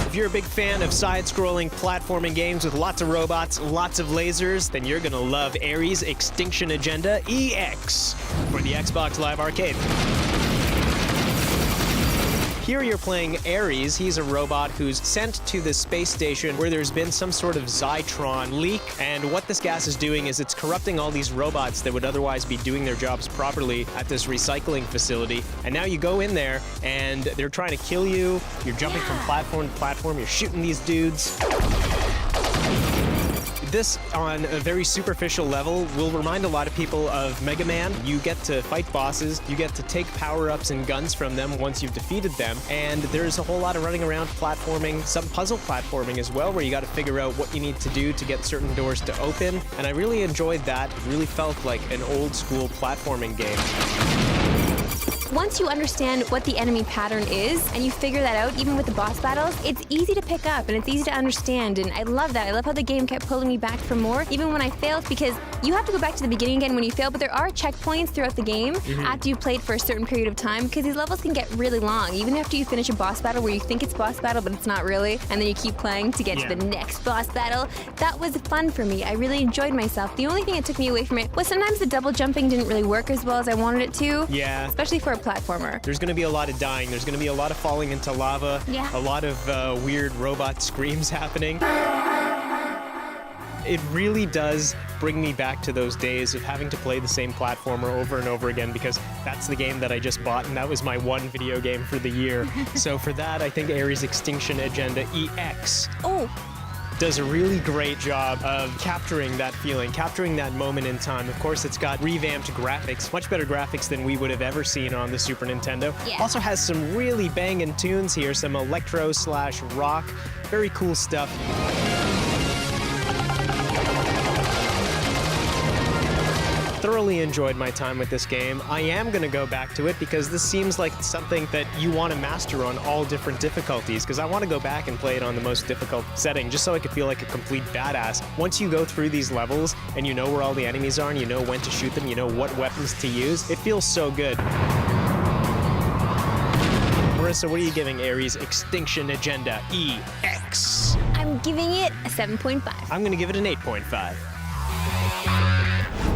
If you're a big fan of side-scrolling platforming games with lots of robots, lots of lasers, then you're gonna love A.R.E.S. Extinction Agenda EX for the Xbox Live Arcade. Here you're playing A.R.E.S. He's a robot who's sent to the space station where there's been some sort of Zytron leak, and what this gas is doing is it's corrupting all these robots that would otherwise be doing their jobs properly at this recycling facility. And now you go in there and they're trying to kill you. You're jumping from platform to platform. You're shooting these dudes. This, on a very superficial level, will remind a lot of people of Mega Man. You get to fight bosses, you get to take power-ups and guns from them once you've defeated them, and there's a whole lot of running around platforming, some puzzle platforming as well, where you got to figure out what you need to do to get certain doors to open, and I really enjoyed that. It really felt like an old-school platforming game. Once you understand what the enemy pattern is, and you figure that out, even with the boss battles, it's easy to pick up and it's easy to understand, and I love that. I love how the game kept pulling me back for more, even when I failed, because you have to go back to the beginning again when you fail, but there are checkpoints throughout the game after you've played for a certain period of time, because these levels can get really long, even after you finish a boss battle where you think it's boss battle, but it's not really, and then you keep playing to get to the next boss battle. That was fun for me. I really enjoyed myself. The only thing that took me away from it was sometimes the double jumping didn't really work as well as I wanted it to. Yeah. Especially for a platformer. There's going to be a lot of dying. There's going to be a lot of falling into lava. Yeah. A lot of weird robot screams happening. It really does bring me back to those days of having to play the same platformer over and over again, because that's the game that I just bought, and that was my one video game for the year. So for that, I think A.R.E.S. Extinction Agenda EX does a really great job of capturing that feeling, capturing that moment in time. Of course, it's got revamped graphics, much better graphics than we would have ever seen on the Super Nintendo. Yeah. Also has some really banging tunes here, some electro/rock, very cool stuff. Thoroughly enjoyed my time with this game. I am going to go back to it because this seems like something that you want to master on all different difficulties, because I want to go back and play it on the most difficult setting just so I could feel like a complete badass. Once you go through these levels and you know where all the enemies are and you know when to shoot them, you know what weapons to use, it feels so good. Marissa, what are you giving A.R.E.S. Extinction Agenda EX? I'm giving it a 7.5. I'm going to give it an 8.5.